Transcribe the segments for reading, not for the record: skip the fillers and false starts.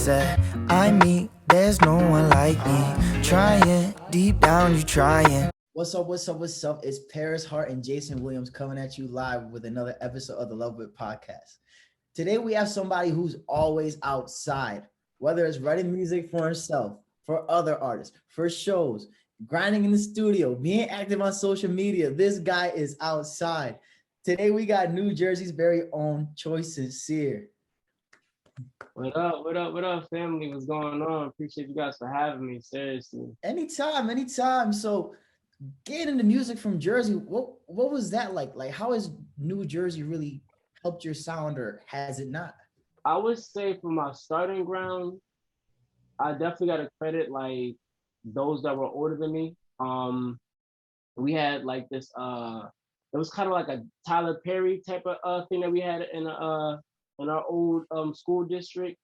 said, I mean, there's no one like me. Trying, deep down, you trying. What's up? What's up? What's up? It's Paris Hart and Jason Williams coming at you live with another episode of the Love It podcast. Today we have somebody who's always outside, whether it's writing music for himself, for other artists, for shows, grinding in the studio, being active on social media. This guy is outside. Today we got New Jersey's very own Choyce Cincere. What up? What up? What up, family? What's going on? Appreciate you guys for having me. Seriously. Anytime. So getting into music from Jersey, what was that like? Like, how has New Jersey really helped your sound, or has it not? I would say for my starting ground, I definitely got to credit like those that were older than me. We had like this it was kind of like a Tyler Perry type of thing that we had in our old school district.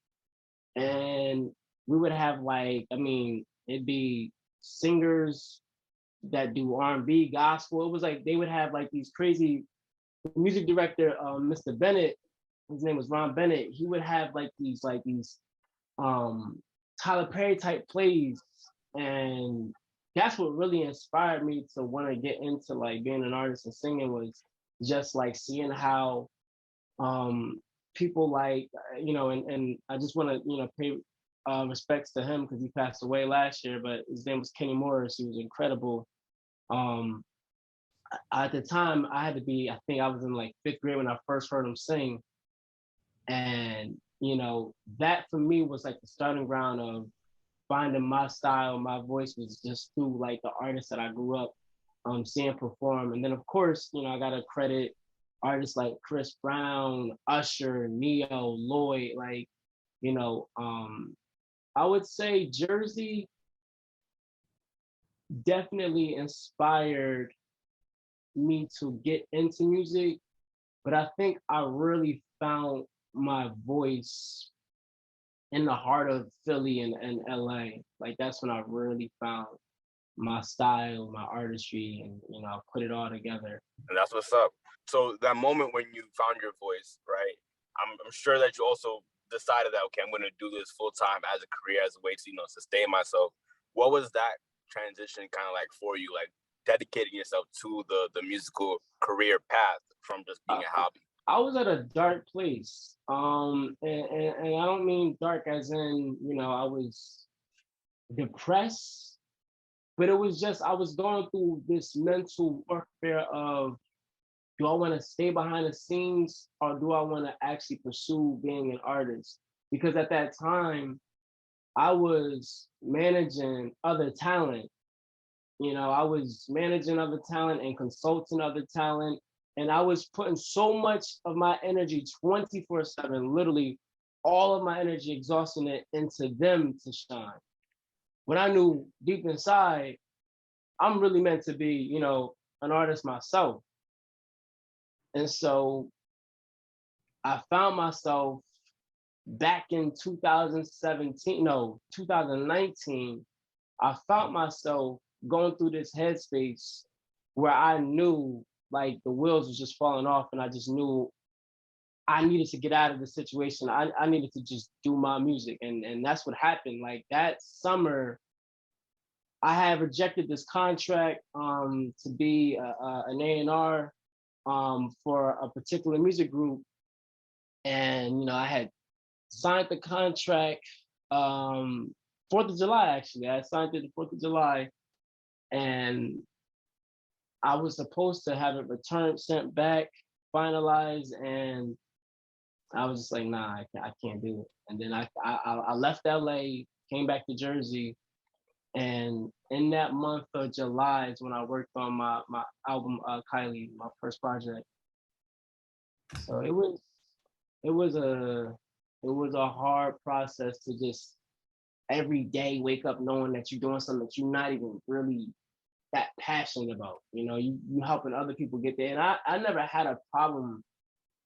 And we would have like, I mean, it'd be singers that do R&B, gospel. It was like they would have like these crazy music director, Mr. Bennett. His name was Ron Bennett. He would have like these um, Tyler Perry type plays, and that's what really inspired me to want to get into like being an artist and singing, was just like seeing how um, people like and I just want to pay respects to him because he passed away last year, but his name was Kenny Morris. He was incredible. um at the time I had to be, I think I was in like fifth grade when I first heard him sing. And that for me was like the starting ground of finding my style. My voice was just through like the artists that I grew up seeing perform. And then of course, I gotta credit artists like Chris Brown, Usher, Neo, Lloyd. Like, you know, um I would say Jersey definitely inspired me to get into music, but I think I really found my voice in the heart of Philly and LA. Like that's when I really found my style, my artistry, and put it all together. And that's what's up. So that moment when you found your voice, right? I'm sure that you also decided that, okay, I'm going to do this full time as a career, as a way to sustain myself. What was that transition kind of like for you, like dedicating yourself to the musical career path from just being a hobby? I was at a dark place, and I don't mean dark as in I was depressed, but it was just I was going through this mental warfare of, do I want to stay behind the scenes or do I want to actually pursue being an artist? Because at that time, I was managing other talent. I was managing other talent and consulting other talent. And I was putting so much of my energy 24/7, literally all of my energy, exhausting it into them to shine. When I knew deep inside, I'm really meant to be, an artist myself. And so I found myself back in 2017, no, 2019, I found myself going through this headspace where I knew like the wheels was just falling off, and I just knew I needed to get out of the situation. I needed to just do my music. And that's what happened. Like that summer, I had rejected this contract to be an A&R for a particular music group. And, I had signed the contract 4th of July, actually. I signed it the 4th of July. And I was supposed to have it returned, sent back, finalized. And I was just like, nah, I can't do it. And then I left LA, came back to Jersey. And in that month of July is when I worked on my album, Kylie, my first project. So it was a it was a hard process to just every day wake up knowing that you're doing something that you're not even really that passionate about. You helping other people get there. And I never had a problem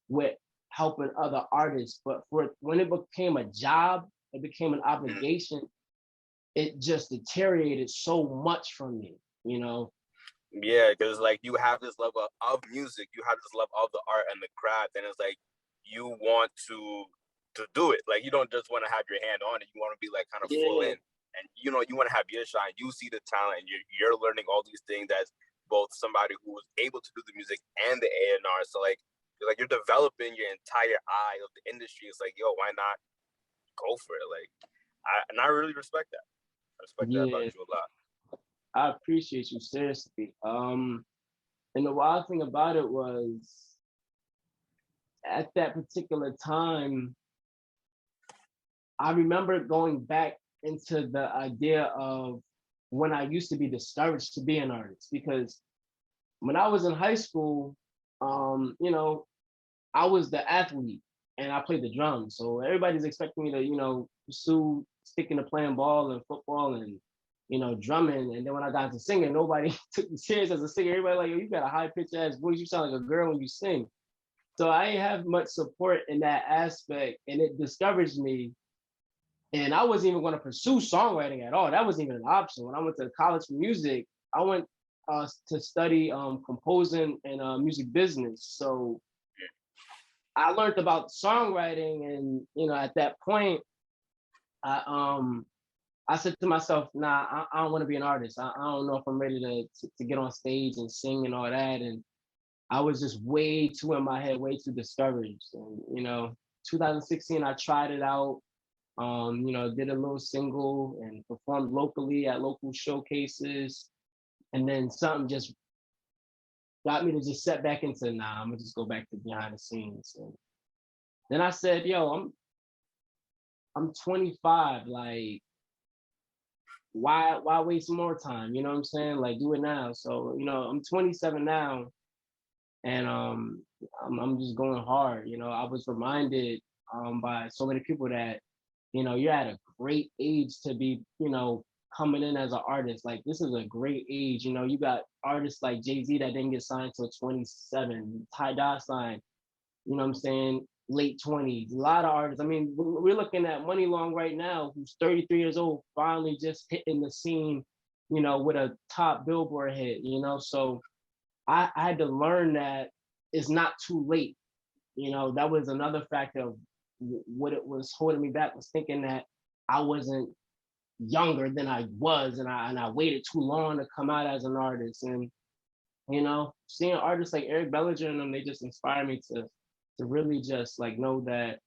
with helping other artists, but when it became a job, it became an obligation, it just deteriorated so much from me, Yeah, because like you have this love of music, you have this love of the art and the craft, and it's like you want to to do it. Like, you don't just want to have your hand on it. You want to be like kind of full in, and you know, you want to have your shine. You see the talent, and you're learning all these things as both somebody who was able to do the music and the A&R. So like you're developing your entire eye of the industry. It's like, yo, why not go for it? Like, I really respect that. I respect that about Yeah, you a lot. I appreciate you, seriously. And the wild thing about it was at that particular time, I remember going back into the idea of when I used to be discouraged to be an artist, because when I was in high school, you know, I was the athlete and I played the drums. So everybody's expecting me to, you know, pursue sticking to playing ball and football and, you know, drumming. And then when I got into singing, nobody took me serious as a singer. Everybody like, yo, you got a high pitched ass voice. You sound like a girl when you sing. So I didn't have much support in that aspect, and it discouraged me. And I wasn't even going to pursue songwriting at all. That wasn't even an option. When I went to college for music, I went to study composing and music business. So I learned about songwriting, and you know, at that point, I said to myself, "Nah, I don't want to be an artist. I don't know if I'm ready to get on stage and sing and all that." And I was just way too in my head, way too discouraged. And you know, 2016, I tried it out. You know, did a little single and performed locally at local showcases, and then something just got me to just set back into, nah, I'm gonna just go back to behind the scenes. And then I said, yo, I'm 25. Like, why waste more time? You know what I'm saying? Like, do it now. So, you know, I'm 27 now, and I'm just going hard. You know, I was reminded by so many people that, you know, you're at a great age to be, you know, coming in as an artist. Like, this is a great age. You know, you got artists like Jay-Z that didn't get signed till 27, Ty Dolla $ign, you know what I'm saying, late 20s. A lot of artists. I mean, we're looking at Money Long right now, who's 33 years old, finally just hitting the scene, you know, with a top Billboard hit, you know. So I had to learn that it's not too late. You know, that was another factor of what it was holding me back, was thinking that I wasn't younger than I was, and I waited too long to come out as an artist. And you know, seeing artists like Eric Bellinger and them, they just inspire me to really just like know that,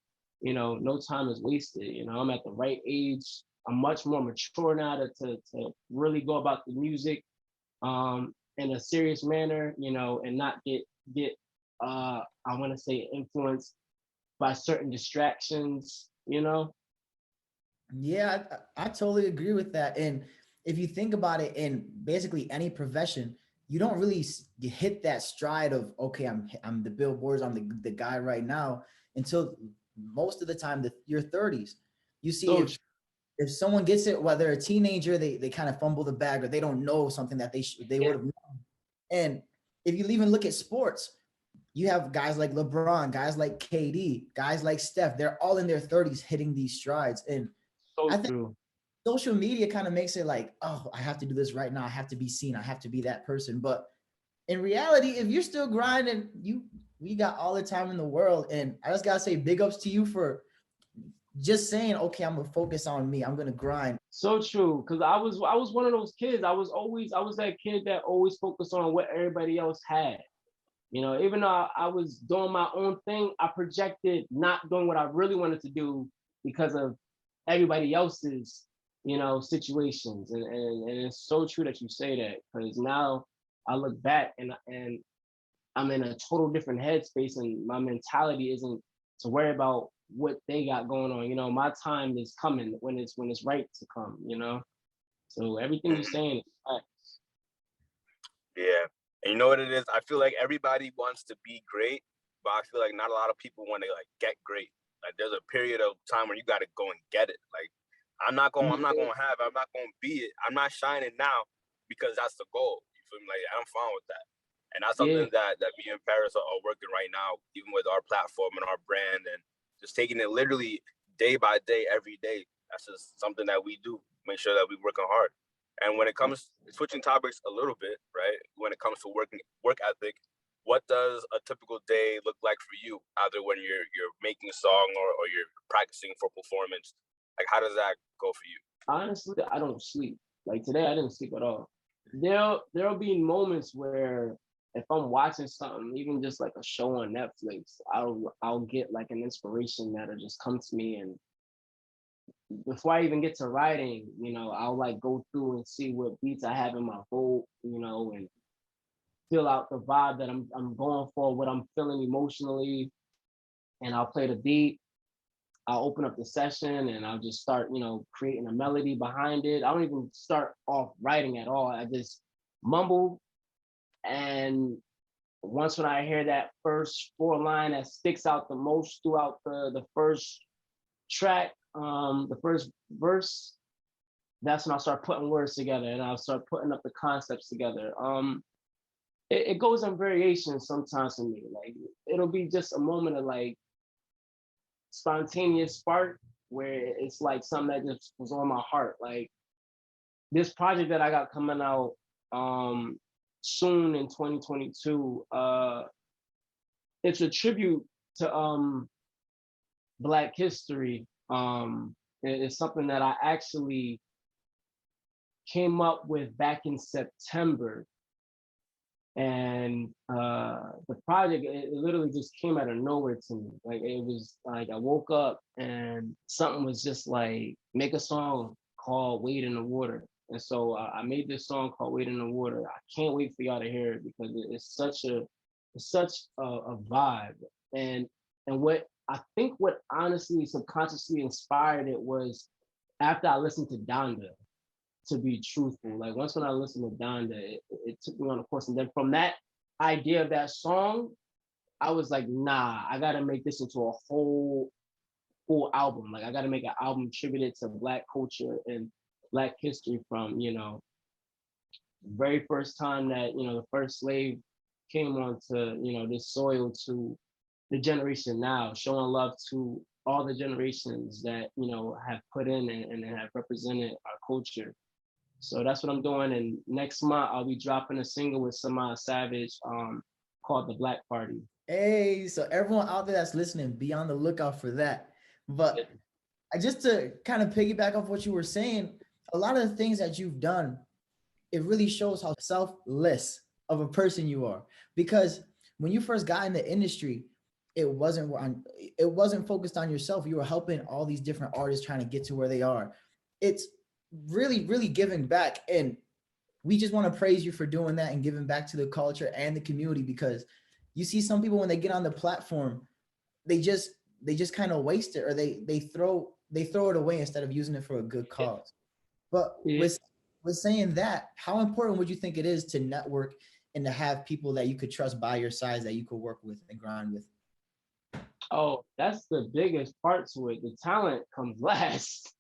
you know, no time is wasted. You know, I'm at the right age. I'm much more mature now to really go about the music in a serious manner, you know, and not get I want to say influenced by certain distractions, you know. Yeah, I totally agree with that. And if you think about it, in basically any profession, you don't really you hit that stride of, okay, I'm the billboards, I'm the guy right now, until most of the time your 30s. You see, So if someone gets it, whether a teenager, they kind of fumble the bag, or they don't know something that they would have known. And if you even look at sports, you have guys like LeBron, guys like KD, guys like Steph. They're all in their 30s hitting these strides. And so I think true. social media kind of makes it like, oh, I have to do this right now. I have to be seen. I have to be that person. But in reality, if you're still grinding, we got all the time in the world. And I just gotta say big ups to you for just saying, okay, I'm gonna focus on me. I'm gonna grind. So true. Cause I was one of those kids. I was that kid that always focused on what everybody else had. You know, even though I was doing my own thing, I projected not doing what I really wanted to do because of everybody else's, you know, situations. And it's so true that you say that, because now I look back and I'm in a total different headspace, and my mentality isn't to worry about what they got going on. You know, my time is coming when it's right to come, you know. So everything you're Mhm. saying is facts. Yeah. And you know what it is? I feel like everybody wants to be great, but I feel like not a lot of people want to like get great. Like, there's a period of time where you got to go and get it. Like, I'm not going to be it. I'm not shining now because that's the goal. You feel me? Like, I'm fine with that. And that's Yeah. something that me and Paris are working right now, even with our platform and our brand, and just taking it literally day by day, every day. That's just something that we do. Make sure that we're working hard. And when it comes switching topics a little bit, right? When it comes to work ethic, what does a typical day look like for you? Either when you're making a song or you're practicing for performance. Like, how does that go for you? Honestly, I don't sleep. Like today, I didn't sleep at all. There'll be moments where if I'm watching something, even just like a show on Netflix, I'll get like an inspiration that'll just come to me, and before I even get to writing, I'll like go through and see what beats I have in my vote, and fill out the vibe that I'm going for, what I'm feeling emotionally, and I'll play the beat. I'll open up the session and I'll just start, creating a melody behind it. I don't even start off writing at all. I just mumble, and once when I hear that first four line that sticks out the most throughout the first track, the first verse, that's when I'll start putting words together and I'll start putting up the concepts together. It goes in variations sometimes for me. Like it'll be just a moment of like spontaneous spark where it's like something that just was on my heart. Like this project that I got coming out soon in 2022, it's a tribute to Black history. It's something that I actually came up with back in September. And the project, it literally just came out of nowhere to me. Like it was like I woke up and something was just like, make a song called Wade in the Water. And so I made this song called Wade in the Water. I can't wait for y'all to hear it because it's such a vibe. And what I think what honestly subconsciously inspired it was after I listened to Donda, to be truthful. Like once when I listened to Donda, it took me on a course. And then from that idea of that song, I was like, nah, I gotta make this into a whole full album. Like I gotta make an album tributed to Black culture and Black history from, very first time that, the first slave came onto, this soil to the generation now, showing love to all the generations that, have put in and have represented our culture. So that's what I'm doing. And next month I'll be dropping a single with Samaya Savage called The Black Party. Hey, so everyone out there that's listening, be on the lookout for that. But just to kind of piggyback off what you were saying, a lot of the things that you've done, it really shows how selfless of a person you are. Because when you first got in the industry, it wasn't focused on yourself. You were helping all these different artists trying to get to where they are. It's really, really giving back. And we just want to praise you for doing that and giving back to the culture and the community, because you see some people when they get on the platform, they just kind of waste it, or they throw it away instead of using it for a good cause. But with saying that, how important would you think it is to network and to have people that you could trust by your side that you could work with and grind with? Oh, that's the biggest part to it. The talent comes last.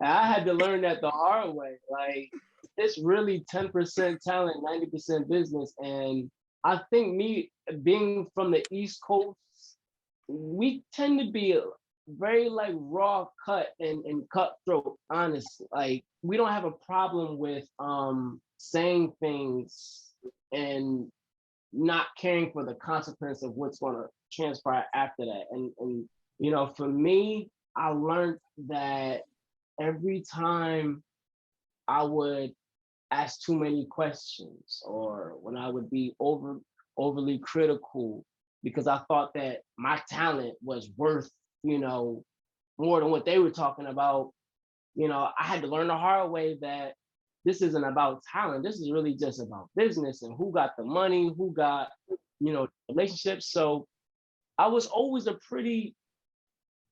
I had to learn that the hard way. Like it's really 10% talent, 90% business. And I think me being from the East Coast, we tend to be very like raw cut and cutthroat, honest. Like we don't have a problem with saying things and not caring for the consequence of what's going to transpire after that. And for me, I learned that every time I would ask too many questions, or when I would be overly critical because I thought that my talent was worth, more than what they were talking about, I had to learn the hard way that this isn't about talent. This is really just about business and who got the money, who got, relationships. So I was always a pretty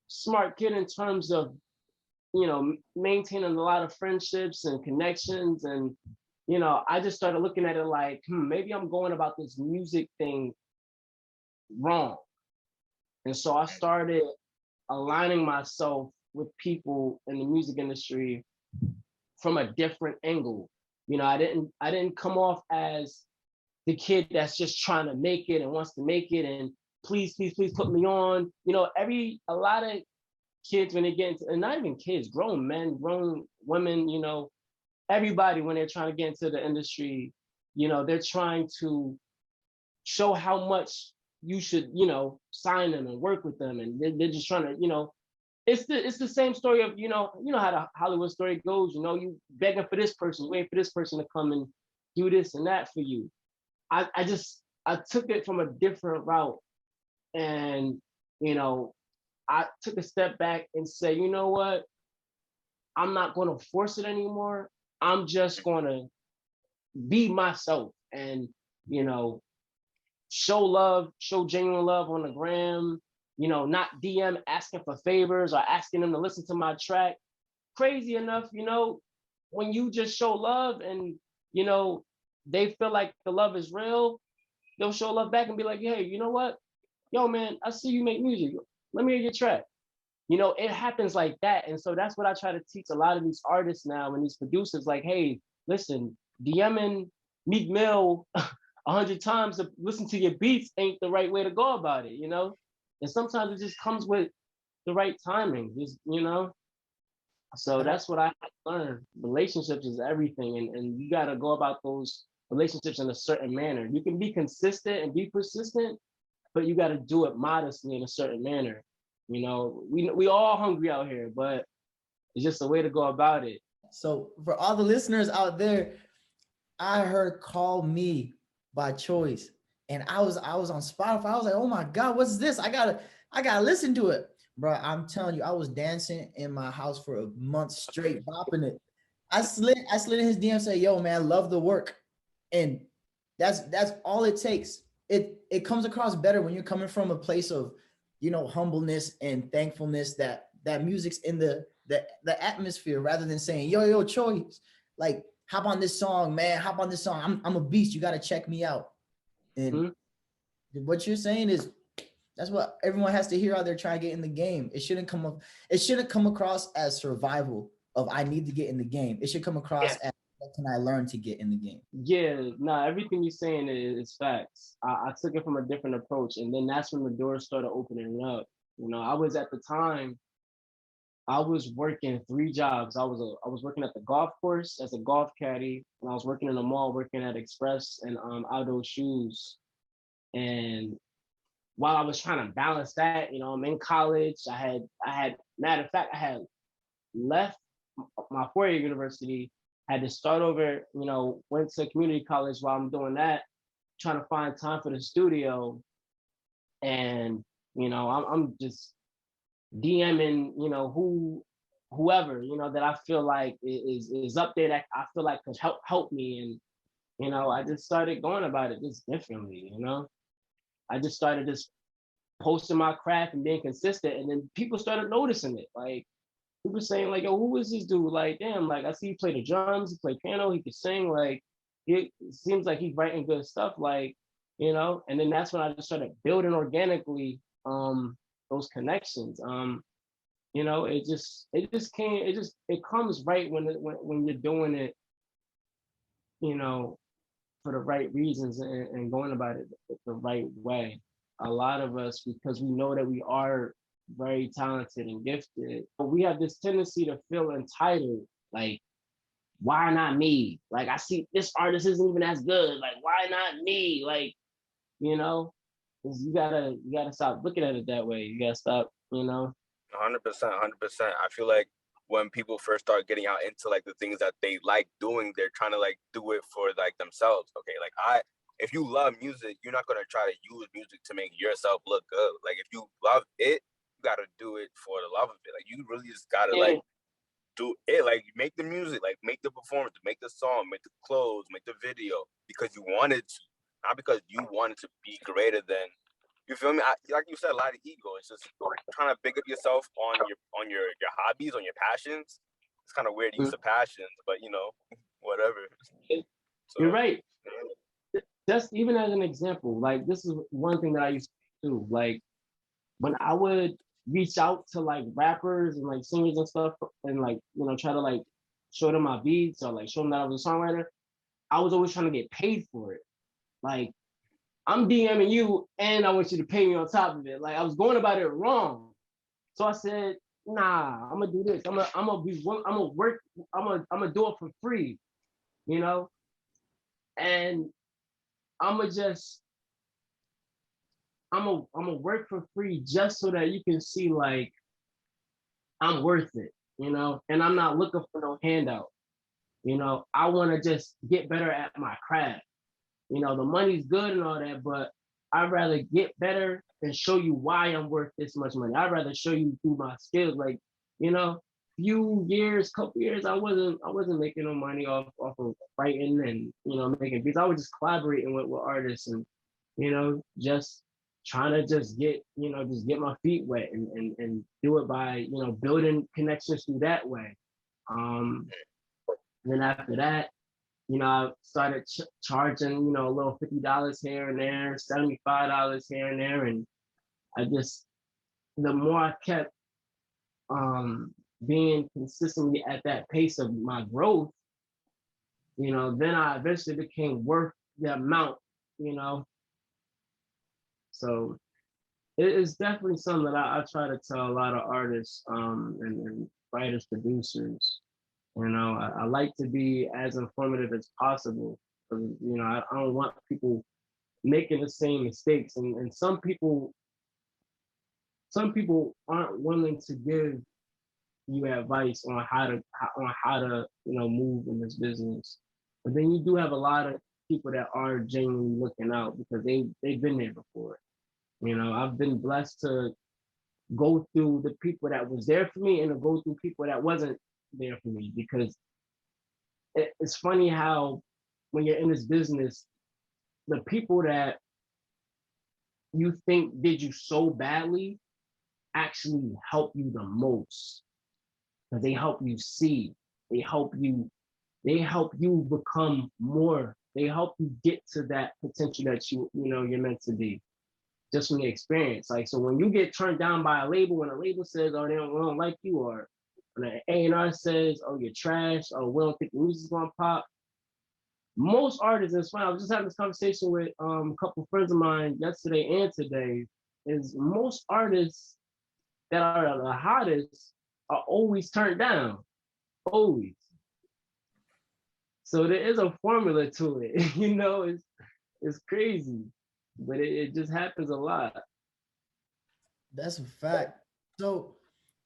smart kid in terms of, maintaining a lot of friendships and connections. And, I just started looking at it like, maybe I'm going about this music thing wrong. And so I started aligning myself with people in the music industry from a different angle. I didn't come off as the kid that's just trying to make it and wants to make it and please put me on. A lot of kids when they get into, and not even kids, grown men, grown women, everybody when they're trying to get into the industry, they're trying to show how much you should, you know, sign them and work with them, and they're just trying to, you know, it's the same story of, you know how the Hollywood story goes. You know, you begging for this person, waiting for this person to come and do this and that for you. I took it from a different route, and you know, I took a step back and said, you know what, I'm not going to force it anymore. I'm just going to be myself, and you know, show love, show genuine love on the gram. You know, not DM asking for favors or asking them to listen to my track. Crazy enough, you know, when you just show love and, you know, they feel like the love is real, they'll show love back and be like, hey, you know what? Yo, man, I see you make music. Let me hear your track. You know, it happens like that. And so that's what I try to teach a lot of these artists now and these producers, like, hey, listen, DMing Meek Mill 100 times to listen to your beats ain't the right way to go about it, you know? And sometimes it just comes with the right timing, just, you know? So that's what I learned. Relationships is everything. And you got to go about those relationships in a certain manner. You can be consistent and be persistent, but you got to do it modestly in a certain manner. You know, we all hungry out here, but it's just a way to go about it. So for all the listeners out there, I heard "Call Me" by Choyce, and I was on Spotify. I was like, oh my God, what's this? I gotta listen to it. Bro, I'm telling you, I was dancing in my house for a month straight, bopping it. I slid in his DM and said, yo, man, love the work. And that's all it takes. It comes across better when you're coming from a place of, you know, humbleness and thankfulness that music's in the atmosphere, rather than saying, yo, Choyce, like, hop on this song, man. Hop on this song. I'm a beast. You gotta check me out. And what you're saying is that's what everyone has to hear out there trying to get in the game. It shouldn't come across as survival of I need to get in the game. It should come across as what can I learn to get in the game. Yeah, nah, everything you're saying is facts. I took it from a different approach, and then that's when the doors started opening up. You know, I was at the time, I was working 3 jobs. I was working at the golf course as a golf caddy, and I was working in the mall, working at Express and Outdoor Shoes. And while I was trying to balance that, you know, I'm in college. I had matter of fact, I had left my 4-year university, had to start over, you know, went to community college while I'm doing that, trying to find time for the studio. And, you know, I'm just DMing, you know, whoever, you know, that I feel like is up there that I feel like could help me. And, you know, I just started going about it just differently, you know. I just started just posting my craft and being consistent, and then people started noticing it. Like, people saying like, yo, who is this dude? Like, damn, like, I see he play the drums, he play piano, he can sing. Like, it seems like he's writing good stuff. Like, you know. And then that's when I just started building organically those connections. You know, it comes right when you're doing it, you know, for the right reasons, and going about it the right way. A lot of us, because we know that we are very talented and gifted, but we have this tendency to feel entitled. Like, why not me? Like, I see this artist isn't even as good. Like, why not me? Like, you know, you gotta stop looking at it that way. You gotta stop, you know. 100%, 100%. I feel like when people first start getting out into like the things that they like doing, they're trying to like do it for like themselves. Okay, like if you love music, you're not gonna try to use music to make yourself look good. Like, if you love it, you gotta do it for the love of it. Like, you really just gotta like do it. Like, make the music, like make the performance, make the song, make the clothes, make the video because you wanted to, not because you wanted to be greater than. You feel me? Like you said, a lot of ego. It's just trying to big up yourself on your hobbies, on your passions. It's kind of weird use of passions, but you know, whatever. So, You're right. Just even as an example, like, this is one thing that I used to do. Like, when I would reach out to like rappers and like singers and stuff, and like, you know, try to like show them my beats or like show them that I was a songwriter, I was always trying to get paid for it. Like, I'm DMing you and I want you to pay me on top of it. Like, I was going about it wrong. So I said, nah, I'm gonna do this. I'm gonna work, I'm gonna do it for free, you know? And I'm gonna just I'm a work for free just so that you can see like I'm worth it, you know, and I'm not looking for no handout. You know, I want to just get better at my craft. You know, the money's good and all that, but I'd rather get better and show you why I'm worth this much money. I'd rather show you through my skills. Like, you know, couple years, I wasn't making no money off of writing and making beats. I was just collaborating with artists and just trying to just get my feet wet and do it by building connections through that way. Um, then after that, I started charging, a little $50 here and there, $75 here and there. And I just, the more I kept being consistently at that pace of my growth, then I eventually became worth the amount, you know. So it's definitely something that I try to tell a lot of artists and writers, producers. I like to be as informative as possible. I don't want people making the same mistakes. And some people aren't willing to give you advice on how to move in this business. But then you do have a lot of people that are genuinely looking out because they've been there before. I've been blessed to go through the people that was there for me and to go through people that wasn't there for me, because it's funny how when you're in this business, the people that you think did you so badly actually help you the most, because they help you see, they help you become more, they help you get to that potential that you're meant to be, just from the experience. Like, so when you get turned down by a label, when a label says, oh, we don't like you, or when an A&R says, oh, you're trash, or we don't think the music's gonna pop, most artists, it's funny, I was just having this conversation with a couple friends of mine yesterday and today, is most artists that are the hottest are always turned down. Always. So there is a formula to it. It's crazy. But it just happens a lot. That's a fact. So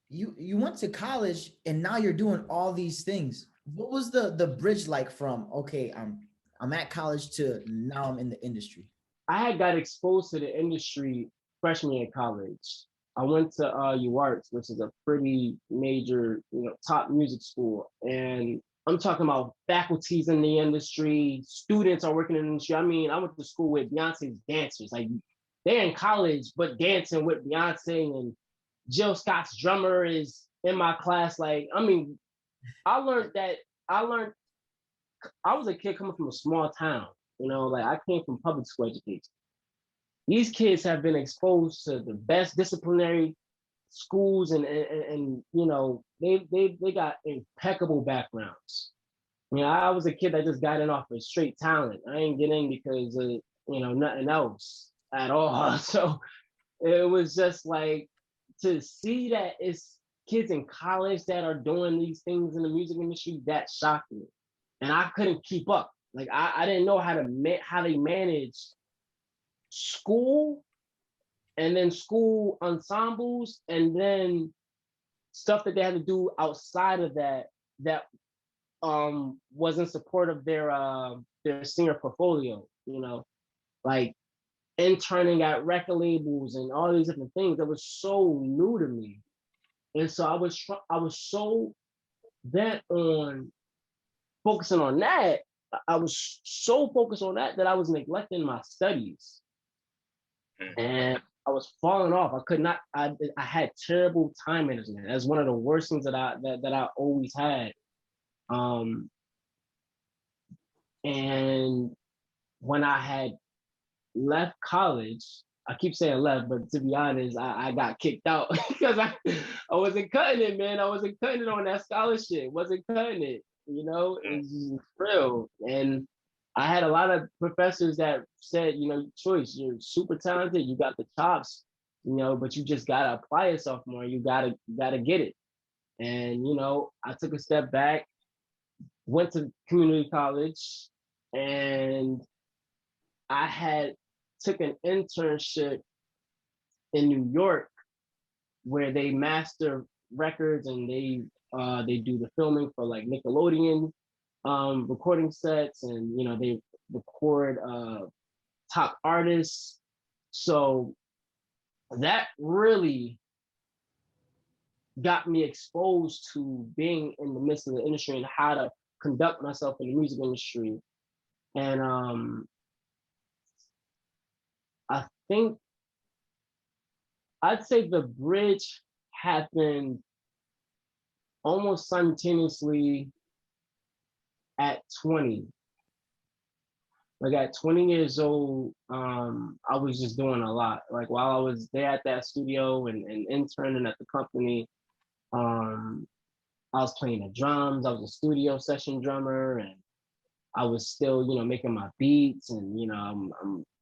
you went to college and now you're doing all these things. What was the bridge like from okay, I'm at college to now I'm in the industry? I had got exposed to the industry freshman year in college. I went to UArts, which is a pretty major, top music school. And I'm talking about faculties in the industry, students are working in the industry. I mean, I went to school with Beyonce's dancers. Like, they're in college, but dancing with Beyonce, and Jill Scott's drummer is in my class. Like, I mean, I learned that I learned I was a kid coming from a small town, like I came from public school education. These kids have been exposed to the best disciplinary schools, and they got impeccable backgrounds. I was a kid that just got in off of straight talent. I ain't getting because of nothing else at all. So it was just like, to see that it's kids in college that are doing these things in the music industry, that shocked me, and I couldn't keep up. Like, I didn't know how they manage school, and then school ensembles, and then stuff that they had to do outside of that was in support of their singer portfolio, like interning at record labels and all these different things that was so new to me. And so I was so bent on focusing on that. I was so focused on that I was neglecting my studies. And I was falling off. I could not. I had terrible time management. That's one of the worst things that I always had. And when I had left college, I keep saying left, but to be honest, I got kicked out because I wasn't cutting it, man. I wasn't cutting it on that scholarship. Wasn't cutting it. It was just real. And I had a lot of professors that said, Choyce, you're super talented. You got the chops, but you just gotta apply yourself more. You gotta get it. And I took a step back, went to community college, and I had took an internship in New York where they master records and they do the filming for like Nickelodeon recording sets, and they record top artists. So that really got me exposed to being in the midst of the industry and how to conduct myself in the music industry. And I think I'd say the bridge happened almost simultaneously at 20. Like at 20 years old, I was just doing a lot. Like while I was there at that studio and interning at the company, I was playing the drums. I was a studio session drummer, and I was still, making my beats, and I'm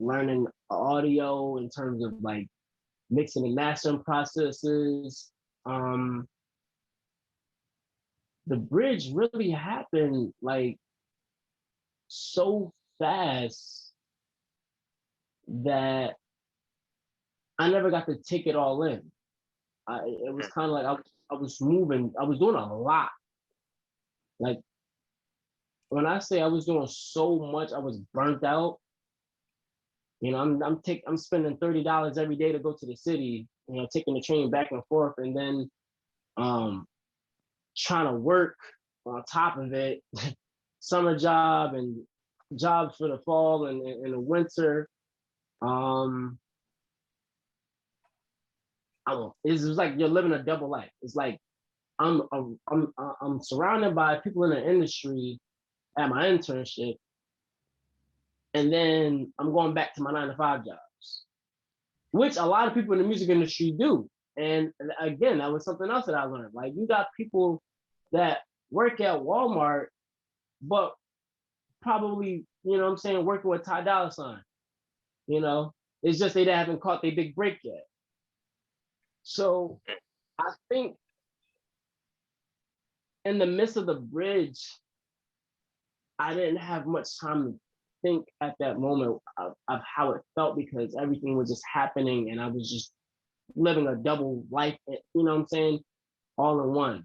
learning audio in terms of like mixing and mastering processes. The bridge really happened like so fast that I never got to take it all in. It was kind of like I was moving, I was doing a lot. Like when I say I was doing so much, I was burnt out. I'm spending $30 every day to go to the city, taking the train back and forth, and then trying to work on top of it, summer job and jobs for the fall and the winter. It's like you're living a double life. It's like I'm surrounded by people in the industry at my internship, and then I'm going back to my 9-to-5 jobs, which a lot of people in the music industry do. And again, that was something else that I learned. Like you got people that work at Walmart, but probably, working with Ty Dolla $ign. It's just they haven't caught their big break yet. So I think in the midst of the bridge, I didn't have much time to think at that moment of how it felt, because everything was just happening and I was just living a double life, all in one.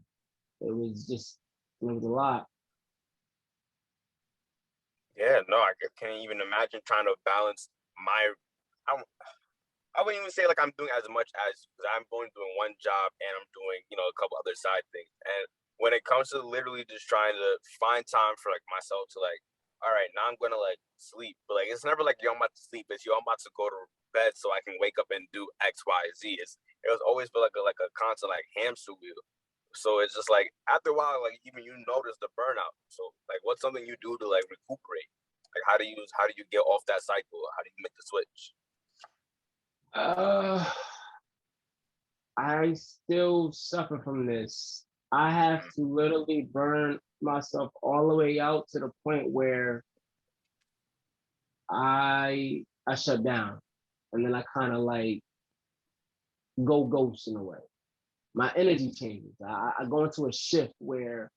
It was a lot. Yeah, no, I can't even imagine trying to balance I wouldn't even say like I'm doing as much as, because I'm only doing one job and I'm doing, a couple other side things. And when it comes to literally just trying to find time for like myself to like, all right, now I'm gonna like sleep. But like it's never like yo, I'm about to sleep, it's yo, I'm about to go to bed so I can wake up and do X, Y, Z. It was always been like a constant like hamster wheel. So it's just like after a while, like even you notice the burnout. So like what's something you do to like recuperate? Like how do you get off that cycle? How do you make the switch? I still suffer from this. I have to literally burn myself all the way out to the point where I shut down, and then I kind of like go ghost in a way. My energy changes. I go into a shift where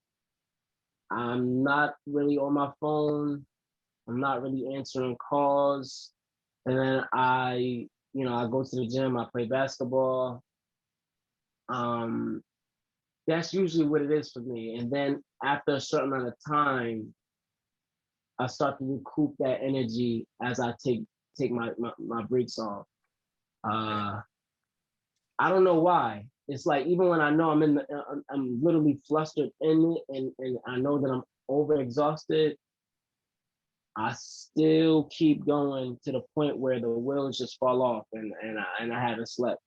I'm not really on my phone. I'm not really answering calls. And then I go to the gym, I play basketball. That's usually what it is for me. And then after a certain amount of time, I start to recoup that energy as I take my breaks off. I don't know why. It's like even when I know I'm literally flustered in it, and I know that I'm overexhausted, I still keep going to the point where the wheels just fall off, and I haven't slept.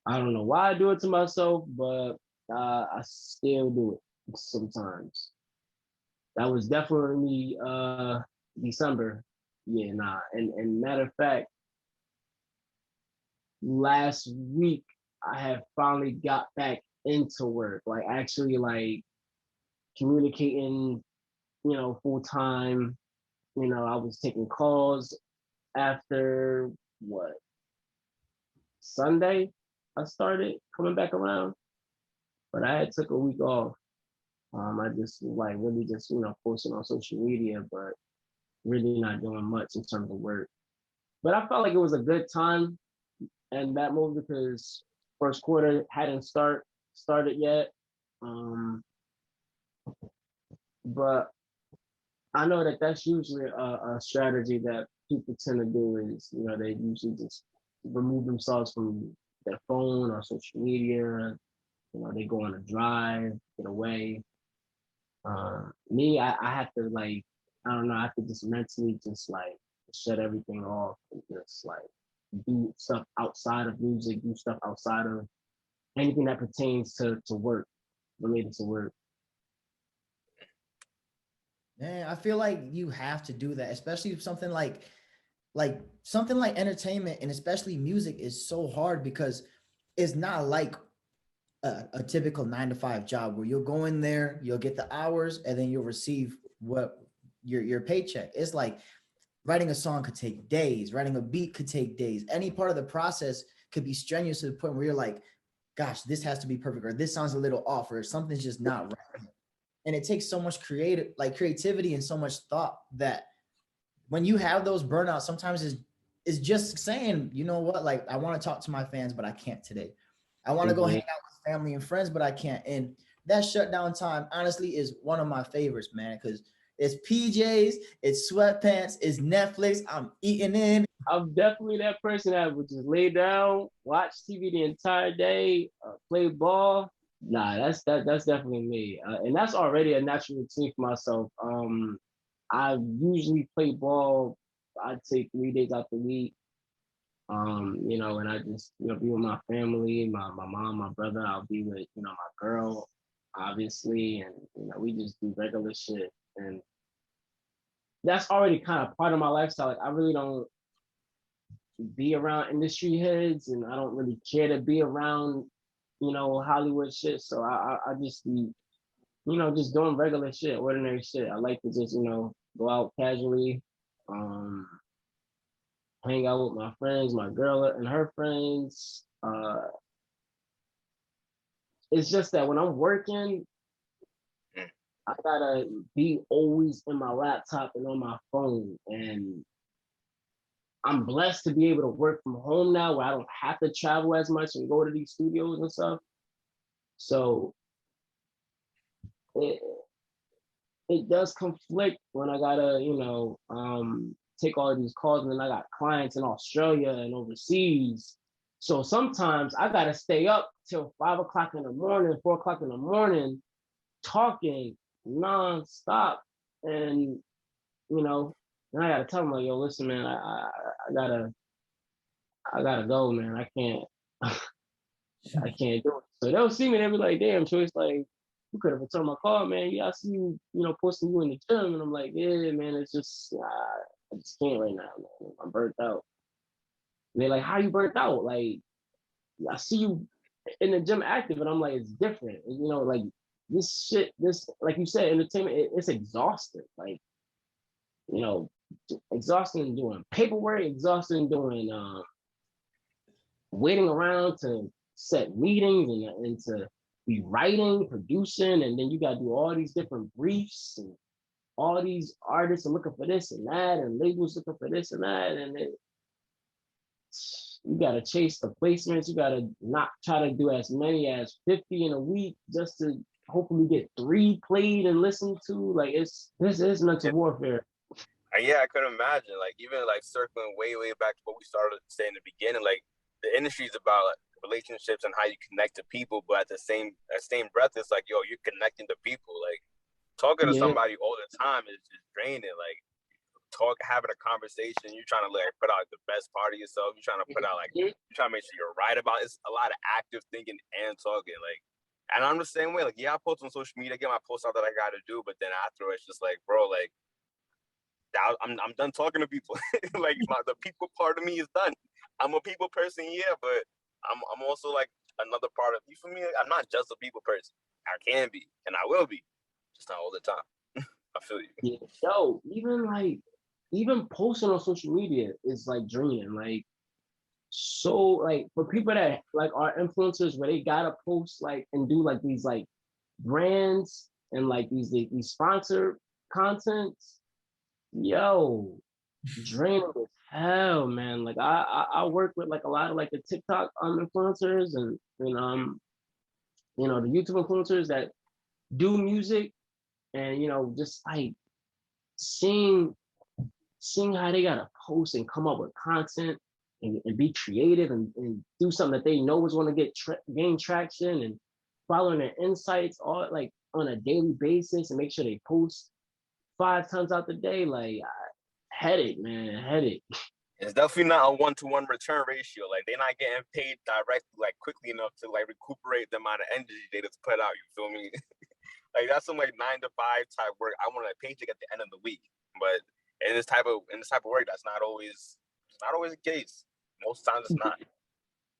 I don't know why I do it to myself, but I still do it sometimes. That was definitely December. Yeah, nah. And matter of fact, last week I have finally got back into work, like actually like communicating, full time. I was taking calls after what, Sunday I started coming back around, but I had took a week off. I just like really just, posting on social media, but really not doing much in terms of work. But I felt like it was a good time and that movie because first quarter hadn't started yet. But I know that that's usually a strategy that people tend to do is, they usually just remove themselves from their phone or social media. They go on a drive, get away. Me, I have to like, I don't know, I have to just mentally just like shut everything off and just like do stuff outside of music, do stuff outside of anything that pertains to work, related to work. Man, I feel like you have to do that, especially if something like entertainment and especially music is so hard because it's not like a typical 9 to 5 job where you'll go in there, you'll get the hours, and then you'll receive what your paycheck. It's like writing a song could take days, writing a beat could take days. Any part of the process could be strenuous to the point where you're like, gosh, this has to be perfect, or this sounds a little off, or something's just not right. And it takes so much creativity and so much thought that when you have those burnouts, sometimes it's just saying, you know what, like I want to talk to my fans, but I can't today. I want to go hang out with family and friends, but I can't. And that shutdown time, honestly, is one of my favorites, man, because it's PJs, it's sweatpants, it's Netflix. I'm eating in. I'm definitely that person that would just lay down, watch TV the entire day, play ball. Nah, that's definitely me, and that's already a natural routine for myself. I usually play ball. I take 3 days out the week. And I just be with my family, my mom, my brother. I'll be with my girl, obviously, and we just do regular shit, and that's already kind of part of my lifestyle. Like I really don't be around industry heads, and I don't really care to be around Hollywood shit. So I just be just doing regular shit, ordinary shit. I like to just go out casually, hang out with my friends, my girl and her friends. It's just that when I'm working, I gotta be always in my laptop and on my phone. And I'm blessed to be able to work from home now where I don't have to travel as much and go to these studios and stuff. So it does conflict when I gotta, take all of these calls, and then I got clients in Australia and overseas. So sometimes I gotta stay up till 5 o'clock in the morning, 4 o'clock in the morning, talking nonstop. And then I gotta tell them like, yo, listen, man, I gotta go, man. I can't I can't do it. So they'll see me, they'll be like, damn, Choyce, like, you could have returned my call, man. Yeah, I see you, posting you in the gym. And I'm like, yeah, man, it's just, I just can't right now, man. I'm burnt out. And they're like, how you burnt out? Like, I see you in the gym active. And I'm like, it's different. And, like, this shit, like you said, entertainment, it's exhausting. Like, exhausting doing paperwork, exhausting doing waiting around to set meetings and to be writing, producing, and then you gotta do all these different briefs, and all these artists are looking for this and that, and labels looking for this and that, and you gotta chase the placements. You gotta not try to do as many as 50 in a week just to hopefully get 3 played and listened to. Like this is mental warfare. Yeah, I couldn't imagine. Like even like circling way back to what we started saying in the beginning, like the industry is about like, relationships and how you connect to people, but at the same breath, it's like, yo, you're connecting to people. Like talking to somebody all the time is just draining. Like having a conversation, you're trying to like put out the best part of yourself. You're trying to put out like you're trying to make sure you're right about it. It's a lot of active thinking and talking. Like, and I'm the same way. Like, yeah, I post on social media, get my posts out that I got to do, but then after it's just like, bro, like I'm done talking to people. Like the people part of me is done. I'm a people person, yeah, but I'm also like another part of you. For me, I'm not just a people person. I can be, and I will be, just not all the time. I feel you. Yeah, yo, even posting on social media is like draining. Like, so like for people that like are influencers where they gotta post like and do like these like brands and like these sponsored contents, yo, draining as Hell, man. Like I work with like a lot of like the TikTok influencers and the YouTube influencers that do music, and just like seeing how they gotta post and come up with content and be creative and do something that they know is going to gain traction, and following their insights all like on a daily basis and make sure they post 5 times out the day. Like headache, man, headache. It's definitely not a one-to-one return ratio. Like they're not getting paid directly, like quickly enough to like recuperate the amount of energy they just put out. You feel me? Like that's some like 9 to 5 type work. I want a paycheck at the end of the week, but in this type of work, that's not always the case. Most times it's not.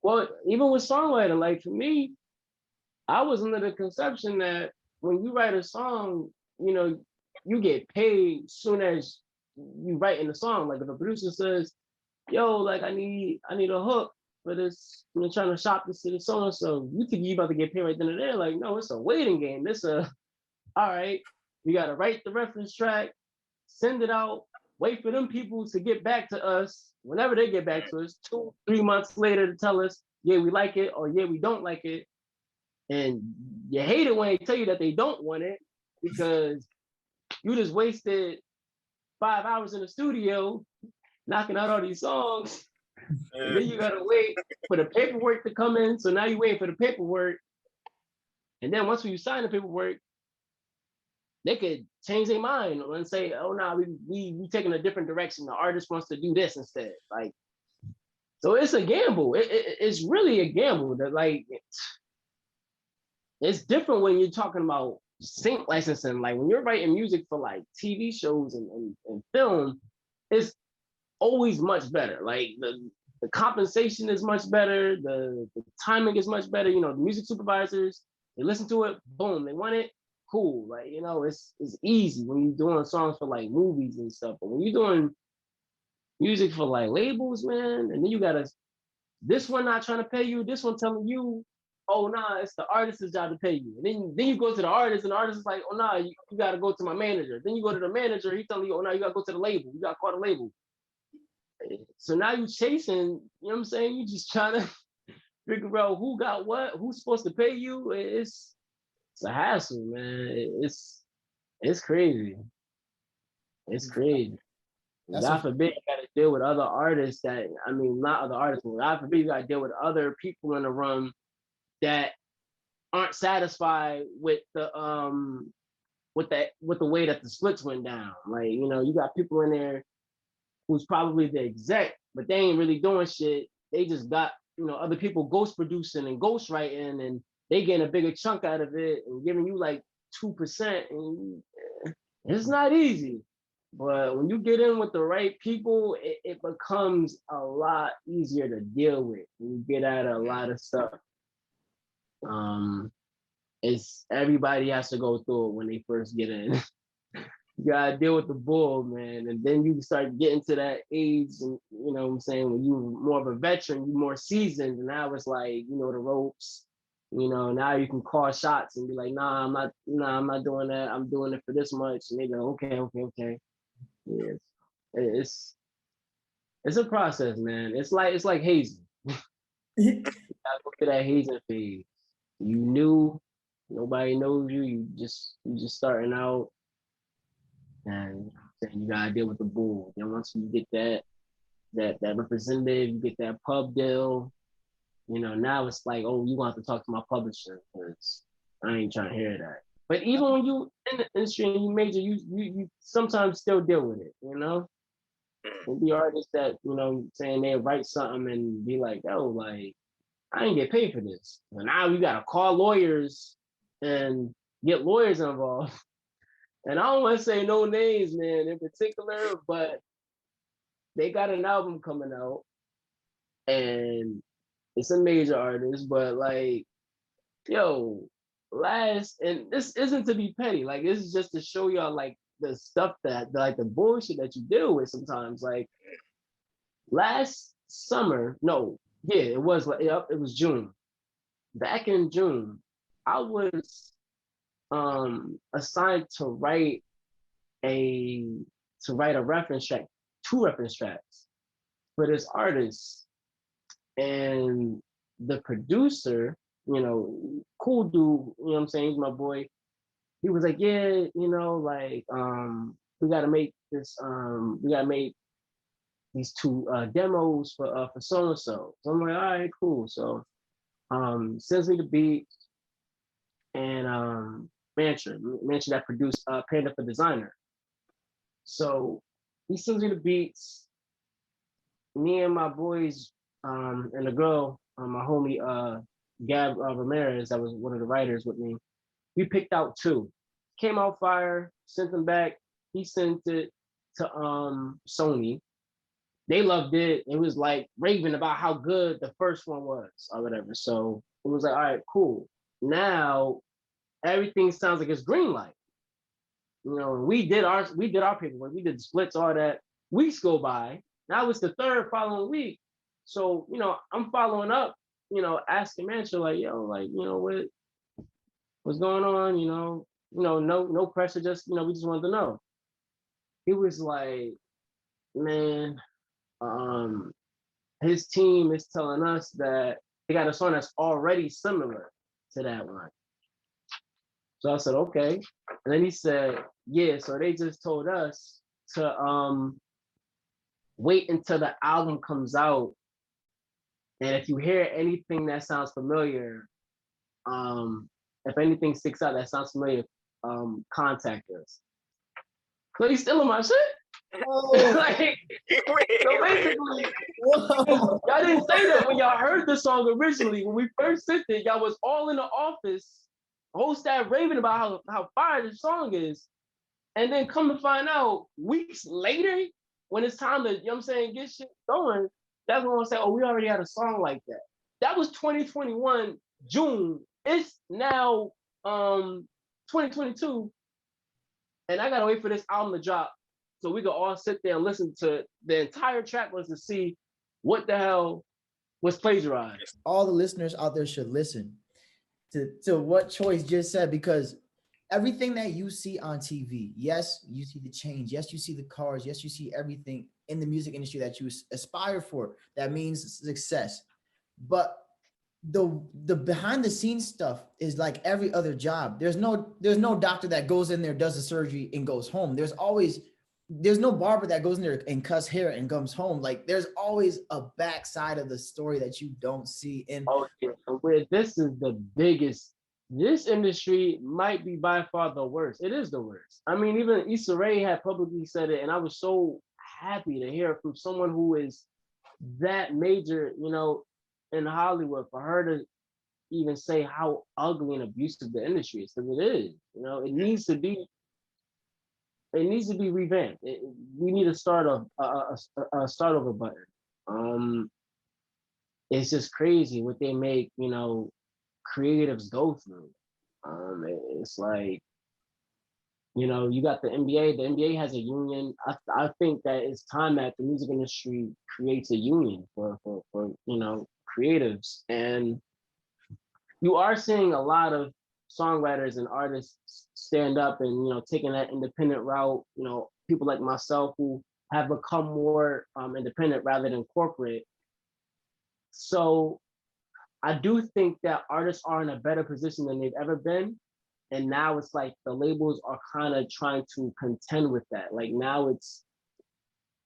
Well, even with songwriting, like for me, I was under the conception that when you write a song, you get paid soon as you write in the song. Like if a producer says, "Yo, like I need a hook for this, trying to shop this to the so and so," you think you about to get paid right then and there. Like, no, it's a waiting game. All right, we gotta write the reference track, send it out, wait for them people to get back to us. Whenever they get back to us, 2-3 months later to tell us, yeah, we like it, or yeah, we don't like it. And you hate it when they tell you that they don't want it, because you just wasted 5 hours in the studio knocking out all these songs. And then you gotta wait for the paperwork to come in. So now you wait for the paperwork. And then once you sign the paperwork, they could change their mind and say, "Oh no, we taking a different direction. The artist wants to do this instead." Like, so it's a gamble. It's really a gamble. That like it's different when you're talking about sync licensing. Like when you're writing music for like TV shows and film, it's always much better. Like the compensation is much better. The timing is much better. The music supervisors, they listen to it, boom, they want it, cool. Like, it's easy when you're doing songs for like movies and stuff. But when you're doing music for like labels, man, and then you gotta, this one not trying to pay you, this one telling you, "Oh nah, it's the artist's job to pay you." And then you go to the artist, and the artist is like, "Oh nah, you gotta go to my manager." Then you go to the manager, he's telling you, "Oh nah, you gotta go to the label. You gotta call the label." So now you chasing, you know what I'm saying? You just trying to figure out who got what, who's supposed to pay you. It's a hassle, man. It's crazy. It's crazy. God forbid you got to deal with other artists not other artists, but God forbid you got to deal with other people in the room that aren't satisfied with the way that the splits went down. Like, you got people in there who's probably the exec, but they ain't really doing shit. They just got, other people ghost producing and ghost writing, and they getting a bigger chunk out of it and giving you like 2%. And it's not easy. But when you get in with the right people, it becomes a lot easier to deal with. You get out of a lot of stuff. It's everybody has to go through it when they first get in. You gotta deal with the bull, man. And then you start getting to that age, and you know what I'm saying, when you're more of a veteran, you're more seasoned, and now it's like, the ropes. Now you can call shots and be like, "Nah, I'm not doing that. I'm doing it for this much." And they go, "Okay. Yeah, it's a process, man. It's like hazing. You gotta go through that hazing phase. You new, nobody knows you. You just starting out, and you gotta deal with the bull. Then once you get that representative, you get that pub deal. Now it's like, "Oh, you gonna have to talk to my publisher, because I ain't trying to hear that." But even when you in the industry and you major, you sometimes still deal with it. There'll be artists that saying they write something and be like, "Oh, like I ain't get paid for this." And now you gotta call lawyers and get lawyers involved. And I don't want to say no names, man, in particular, but they got an album coming out, and it's a major artist, but like, yo, and this isn't to be petty, like this is just to show y'all like the stuff like the bullshit that you deal with sometimes. Like last summer, no, yeah, it was like, yep, it was June. Back in June, I was assigned to write a reference track, 2 reference tracks for this artist. And the producer, you know, cool dude, you know what I'm saying? He's my boy. He was like, yeah, you know, like, we gotta make this, we gotta make these two demos for so and so. So I'm like, all right, cool. So sends me the beat and Mansion that produced Panda for Designer. So he sends me the beats. Me and my boys and the girl, my homie Gab Ramirez, that was one of the writers with me. We picked out two. Came out fire. Sent them back. He sent it to Sony. They loved it. It was like raving about how good the first one was or whatever. So it was like, all right, cool. Now everything sounds like it's green light. You know, we did our paperwork, we did the splits, all that. Weeks go by. Now it's the third following week. So, you know, I'm following up, you know, asking Mansion, like, yo, like, you know, what's going on? No pressure, just, you know, we just wanted to know. He was like, man, his team is telling us that they got a song that's already similar to that one. So I said, okay. And then he said, yeah, so they just told us to wait until the album comes out. And if you hear anything that sounds familiar, if anything sticks out that sounds familiar, contact us. So he's stealing my shit. Oh. Like, so basically, y'all didn't say that when y'all heard the song originally. When we first sent it, y'all was all in the office, whole staff raving about how fire the song is. And then come to find out, weeks later, when it's time to, you know what I'm saying, get shit going, that's when we'll say, oh, we already had a song like that. That was 2021, June. It's now 2022. And I gotta wait for this album to drop so we can all sit there and listen to the entire track list to see what the hell was plagiarized. All the listeners out there should listen to what Choyce just said, because everything that you see on TV, yes, you see the change, yes, you see the cars, yes, you see everything in the music industry that you aspire for. That means success. But the behind the scenes stuff is like every other job. There's no doctor that goes in there, does the surgery, and goes home. There's no barber that goes in there and cuts hair and comes home. Like, there's always a backside of the story that you don't see. And where this is the biggest, this industry might be by far the worst. It is the worst. I mean, even Issa Rae had publicly said it, and I was so happy to hear from someone who is that major, you know, in Hollywood, for her to even say how ugly and abusive the industry is, because it is. You know, it needs to be revamped. We need to start a start over button. It's just crazy what they make, you know, creatives go through. It's like, you know, you got the NBA. The NBA has a union. I think that it's time that the music industry creates a union for you know, creatives. And you are seeing a lot of songwriters and artists stand up and, you know, taking that independent route. You know, people like myself who have become more independent rather than corporate. So I do think that artists are in a better position than they've ever been. And now it's like the labels are kind of trying to contend with that. Like, now it's,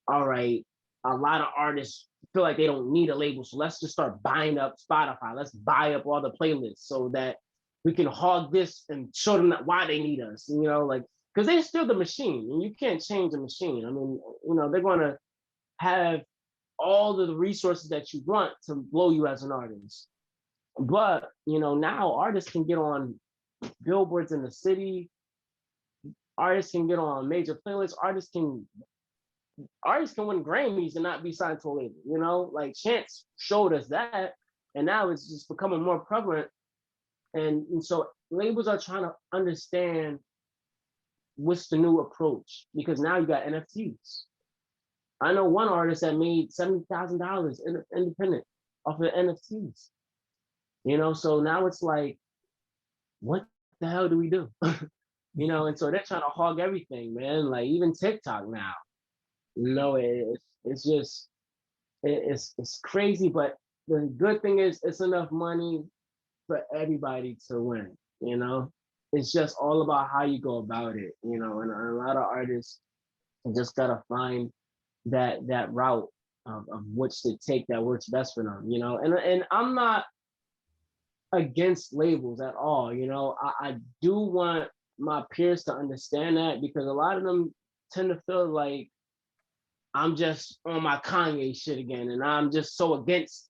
all right, a lot of artists feel like they don't need a label. So let's just start buying up Spotify. Let's buy up all the playlists so that we can hog this and show them why they need us. You know, like, because they're still the machine and you can't change the machine. I mean, you know, they're going to have all of the resources that you want to blow you as an artist. But, you know, now artists can get on billboards in the city. Artists can get on major playlists. Artists can win Grammys and not be signed to a label. You know, like Chance showed us that, and now it's just becoming more prevalent. And so labels are trying to understand what's the new approach, because now you got NFTs. I know one artist that made $70,000 independent off of NFTs. You know, so now it's like, what the hell do we do? You know, and so they're trying to hog everything, man. Like, even TikTok now, you know, it's just, it's crazy, but the good thing is it's enough money for everybody to win. You know, it's just all about how you go about it. You know, and a lot of artists just gotta find that route of which to take that works best for them. You know, and I'm not against labels at all. You know, I do want my peers to understand that because a lot of them tend to feel like I'm just on my Kanye shit again, and I'm just so against.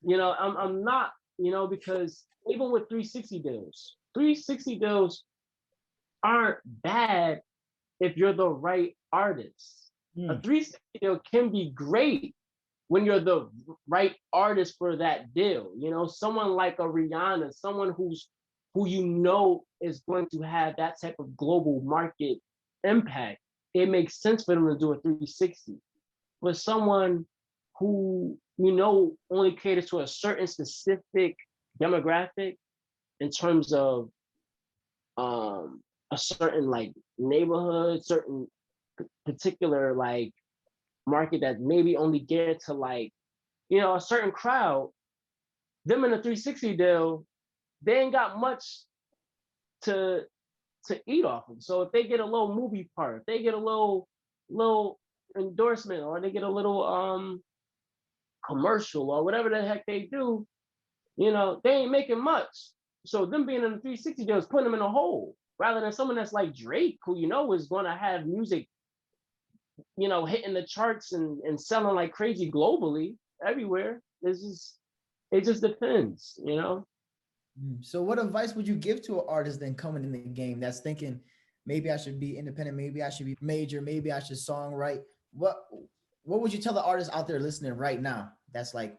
You know, I'm not. You know, because even with 360 deals aren't bad if you're the right artist. A 360 deal can be great when you're the right artist for that deal. You know, someone like a Rihanna, someone who you know is going to have that type of global market impact. It makes sense for them to do a 360. But someone who you know only caters to a certain specific demographic in terms of a certain like neighborhood, certain particular like market that maybe only geared to like, you know, a certain crowd, them in a 360 deal, they ain't got much to eat off of. So if they get a little movie part, if they get a little endorsement, or they get a little commercial or whatever the heck they do, you know, they ain't making much. So them being in the 360 deal is putting them in a hole rather than someone that's like Drake, who you know is going to have music, you know, hitting the charts and selling like crazy globally everywhere. It just depends, you know. So what advice would you give to an artist then coming in the game that's thinking, maybe I should be independent, maybe I should be major, maybe I should songwrite? What would you tell the artist out there listening right now that's like,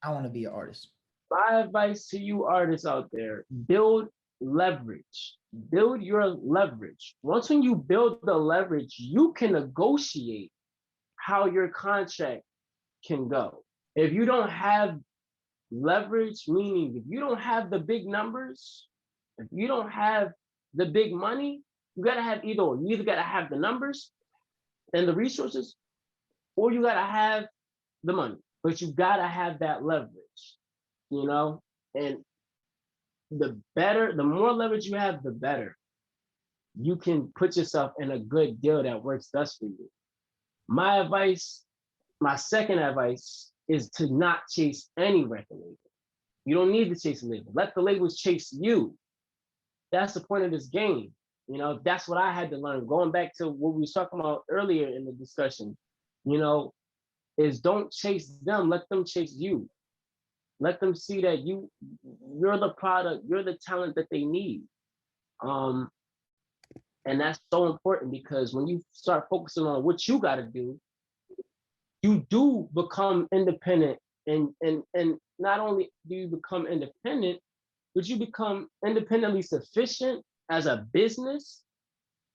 I want to be an artist? My advice to you artists out there, build leverage. Build your leverage. Once when you build the leverage, you can negotiate how your contract can go. If you don't have leverage, meaning if you don't have the big numbers, if you don't have the big money, you gotta have either or. You either gotta have the numbers and the resources, or you gotta have the money. But you gotta have that leverage, you know? And the more leverage you have, the better. You can put yourself in a good deal that works best for you. My advice, my second advice, is to not chase any record label. You don't need to chase a label. Let the labels chase you. That's the point of this game. You know, that's what I had to learn. Going back to what we was talking about earlier in the discussion, you know, is don't chase them, let them chase you. Let them see that you're the product, you're the talent that they need. Um, and that's so important because when you start focusing on what you got to do, you do become independent, and not only do you become independent, but you become independently sufficient as a business,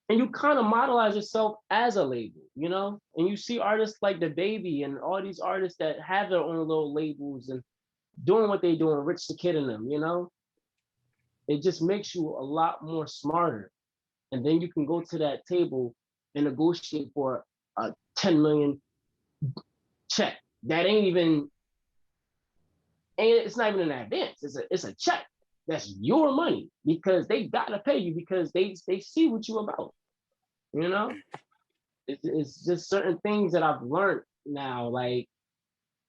and you kind of modelize yourself as a label, you know. And you see artists like the Baby and all these artists that have their own little labels and doing what they do, and Rich the Kid in them, you know. It just makes you a lot more smarter, and then you can go to that table and negotiate for a 10 million check that it's not even an advance. It's a check. That's your money because they gotta pay you because they see what you about. You know, it's just certain things that I've learned now, like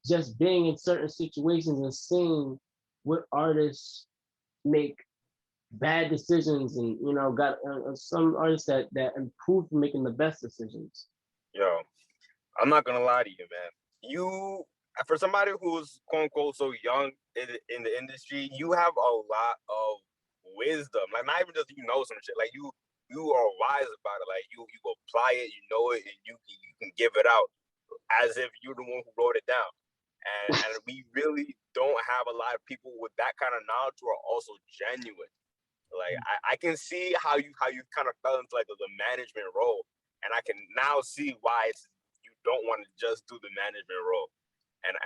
just being in certain situations and seeing what artists make bad decisions, and you know, got some artists that improve from making the best decisions. Yo, I'm not gonna lie to you, man. You, for somebody who's quote unquote so young in the industry, you have a lot of wisdom. Like not even just you know some shit. Like you are wise about it. Like you apply it, you know it, and you can give it out as if you're the one who wrote it down. And we really don't have a lot of people with that kind of knowledge who are also genuine. Like I can see how you kind of fell into like the management role, and I can now see why you don't want to just do the management role. And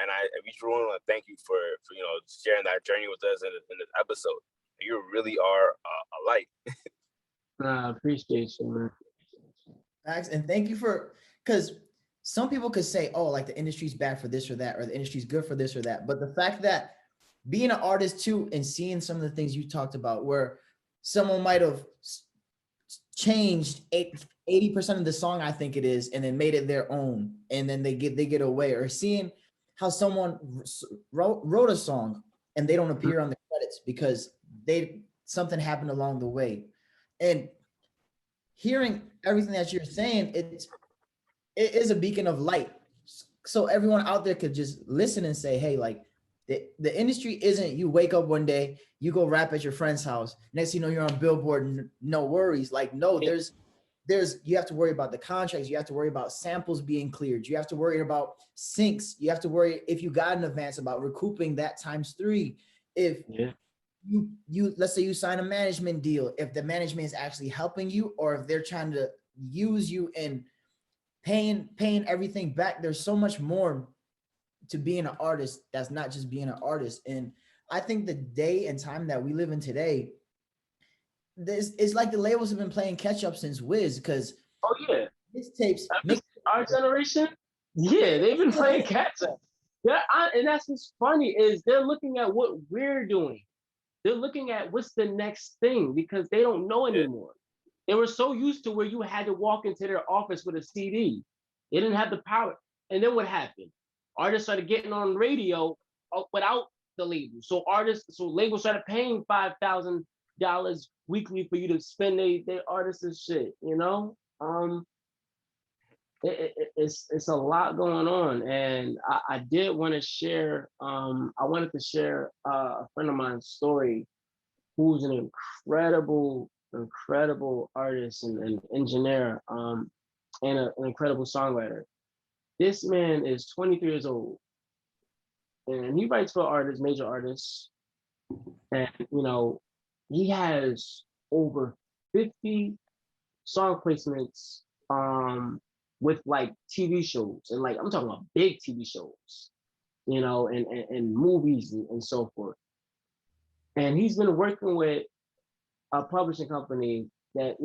we truly want to thank you for you know sharing that journey with us in this episode. You really are a light. I appreciate you, man. Max, and thank you for, because some people could say, oh, like the industry's bad for this or that, or the industry's good for this or that. But the fact that being an artist too, and seeing some of the things you talked about, where someone might have changed 80% of the song, I think it is, and then made it their own, and then they get away, or seeing how someone wrote a song and they don't appear on the credits because something happened along the way. And hearing everything that you're saying, it is a beacon of light. So everyone out there could just listen and say, hey, like the industry isn't you wake up one day, you go rap at your friend's house, next thing you know you're on Billboard, no worries. Like, no, there's you have to worry about the contracts, you have to worry about samples being cleared, you have to worry about syncs, you have to worry if you got an advance about recouping that ×3. If you let's say you sign a management deal, if the management is actually helping you or if they're trying to use you and paying everything back. There's so much more to being an artist that's not just being an artist. And I think the day and time that we live in today, it's like the labels have been playing catch up since Wiz, because these tapes our generation, they've been playing catch up. Yeah, and that's what's funny is they're looking at what we're doing. They're looking at what's the next thing because they don't know anymore. They were so used to where you had to walk into their office with a CD. They didn't have the power. And then what happened? Artists started getting on radio without the label. So labels started paying $5,000 weekly for you to spend their artists' shit, you know? It's a lot going on. And I did want to share, I wanted to share a friend of mine's story who's an incredible artist and engineer, and an incredible songwriter. This man is 23 years old, and he writes for artists, major artists, and he has over 50 song placements with like TV shows, and like I'm talking about big TV shows, and movies and so forth. And he's been working with a publishing company that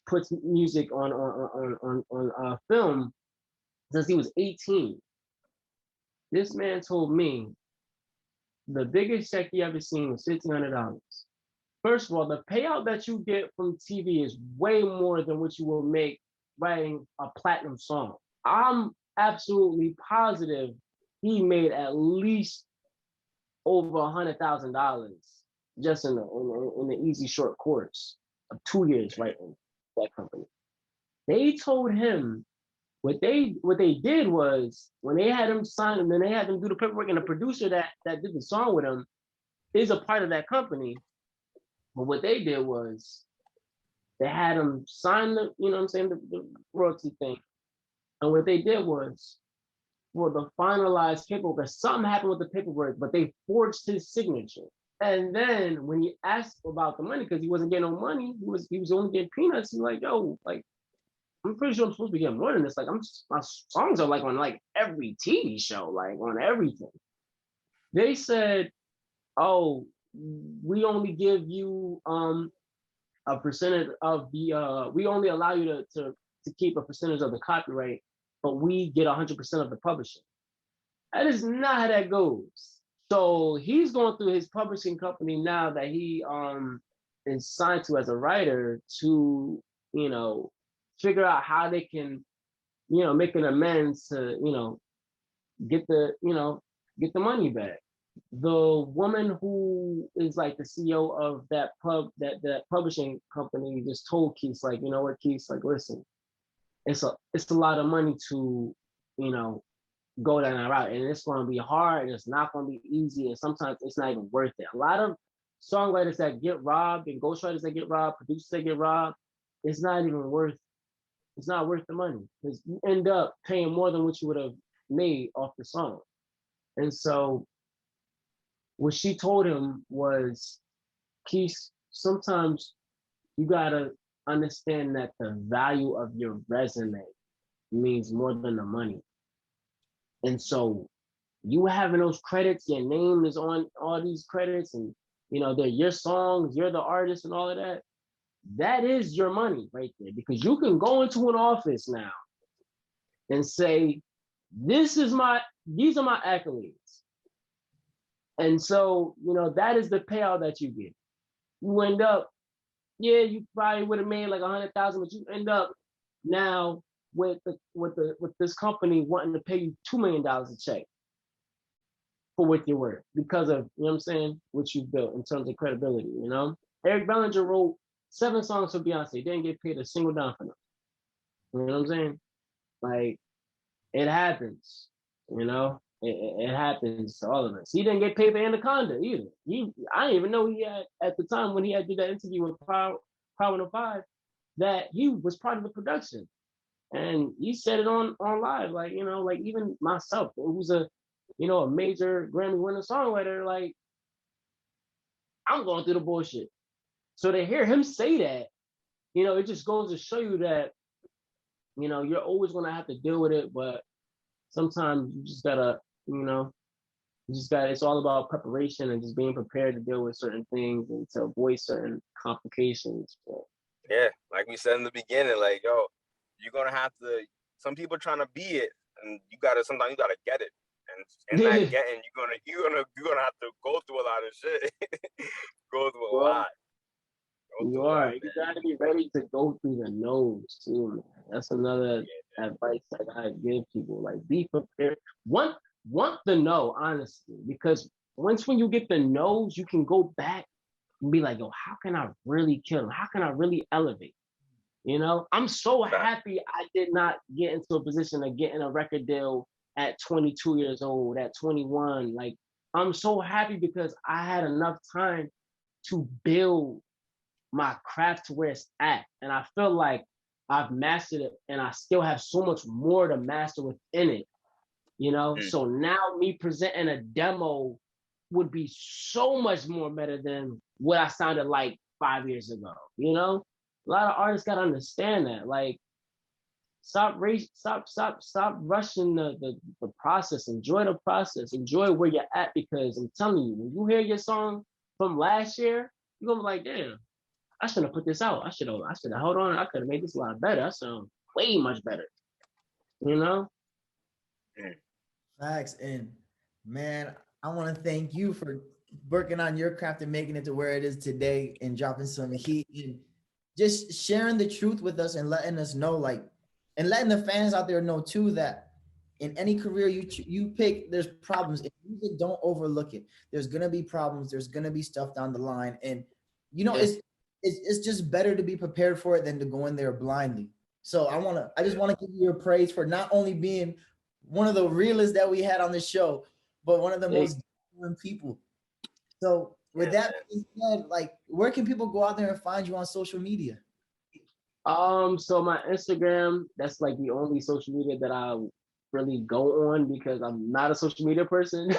puts music on film since he was 18. This man told me the biggest check he ever seen was $1,500. First of all, the payout that you get from TV is way more than what you will make writing a platinum song. I'm absolutely positive he made at least over $100,000 just in the easy short course of 2 years writing that company. They told him what they did was when they had him sign him, then they had him do the paperwork, and the producer that did the song with him is a part of that company. But what they did was they had him sign the, the royalty thing. And what they did was for the finalized paperwork, because something happened with the paperwork, but they forged his signature. And then when he asked about the money, because he wasn't getting no money, he was only getting peanuts. He's like, yo, like, I'm pretty sure I'm supposed to be getting more than this. Like, my songs are like on like every TV show, like on everything. They said, oh, we only give you a percentage of the we only allow you to keep a percentage of the copyright, but we get 100% of the publishing. That is not how that goes. So he's going through his publishing company now that he is signed to as a writer to, figure out how they can, make an amends to, get the money back. The woman who is like the CEO of that publishing company just told Keith, like, you know what, Keith, like, listen, it's a lot of money to, go down that route, and it's going to be hard, and it's not going to be easy, and sometimes it's not even worth it. A lot of songwriters that get robbed and ghostwriters that get robbed, producers that get robbed, it's not worth the money, because you end up paying more than what you would have made off the song. And so what she told him was, Keith, sometimes you gotta understand that the value of your resume means more than the money. And so you having those credits, your name is on all these credits, and they're your songs, you're the artist and all of that. That is your money right there, because you can go into an office now and say, these are my accolades. And so, that is the payout that you get. You end up, you probably would have made like 100,000, but you end up now with this company wanting to pay you $2 million a check for what you're worth because of, what I'm saying, what you've built in terms of credibility, Eric Bellinger wrote 7 songs for Beyonce, didn't get paid a single dime for them. You know what I'm saying? Like, it happens, It happens to all of us. He didn't get paid for Anaconda either. I didn't even know he had, at the time when he had did that interview with Power 105, that he was part of the production. And he said it on live, like, like even myself, who's a major Grammy winning songwriter, like, I'm going through the bullshit. So to hear him say that, it just goes to show you that, you're always gonna have to deal with it, but sometimes you just gotta, it's all about preparation and just being prepared to deal with certain things and to avoid certain complications. But, yeah, like we said in the beginning, like, yo, you're gonna have to. Some people trying to be it, and sometimes you gotta get it. And in that getting, you're gonna have to go through a lot of shit. Go through a lot. You are. You gotta be ready to go through the no's too, man. That's another advice that I give people. Like, be prepared. Want the no, honestly, because when you get the no's, you can go back and be like, yo, how can I really kill him? How can I really elevate? I'm so happy I did not get into a position of getting a record deal at 22 years old, at 21. Like, I'm so happy because I had enough time to build my craft to where it's at. And I feel like I've mastered it and I still have so much more to master within it, So now me presenting a demo would be so much more better than what I sounded like 5 years ago, A lot of artists got to understand that. Like, stop rushing the process. Enjoy the process. Enjoy where you're at, because I'm telling you, when you hear your song from last year, you're gonna be like, damn, I should have put this out. I should have held on. I could have made this a lot better. I sound way much better. Facts. And man, I want to thank you for working on your craft and making it to where it is today and dropping some heat and just sharing the truth with us and letting us know, like, and letting the fans out there know too, that in any career you pick, there's problems. If music, don't overlook it. There's gonna be problems. There's gonna be stuff down the line, and it's just better to be prepared for it than to go in there blindly. So I just want to give you your praise for not only being one of the realest that we had on the show, but one of the most genuine people. So with that being said, like, where can people go out there and find you on social media? So my Instagram, that's like the only social media that I really go on, because I'm not a social media person.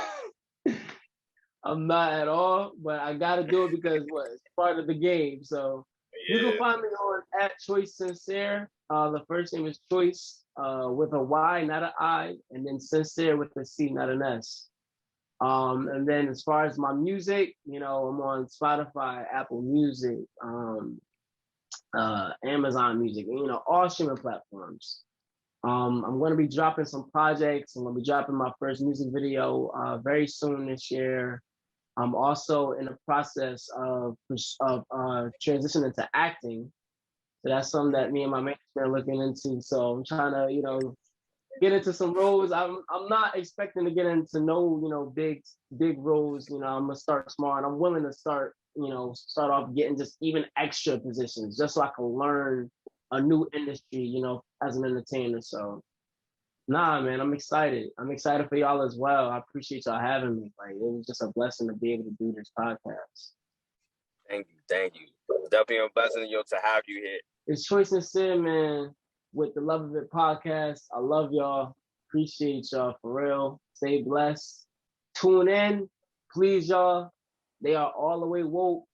I'm not at all, but I gotta do it because it's part of the game. So you can find me on at Choyce Cincere. The first name is Choyce with a Y, not an I, and then Cincere with a C, not an S. And then as far as my music, I'm on Spotify, Apple Music, Amazon Music, all streaming platforms. I'm going to be dropping some projects. I'm going to be dropping my first music video very soon this year. I'm also in the process of transitioning to acting. So that's something that me and my manager are looking into. So I'm trying to, get into some roles. I'm not expecting to get into no big roles. I'm gonna start small, and I'm willing to start off getting just even extra positions, just so I can learn a new industry, as an entertainer. So nah, man, I'm excited. I'm excited for y'all as well. I appreciate y'all having me. Like, it was just a blessing to be able to do this podcast. Thank you. It's definitely a blessing, to have you here. It's Choyce Cincere, man, with the Love of It podcast. I love y'all. Appreciate y'all for real. Stay blessed. Tune in, please, y'all. They are all the way woke,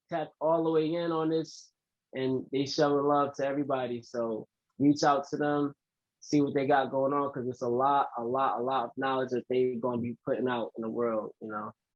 tapped all the way in on this, and they showing love to everybody. So reach out to them, see what they got going on, because it's a lot of knowledge that they're going to be putting out in the world,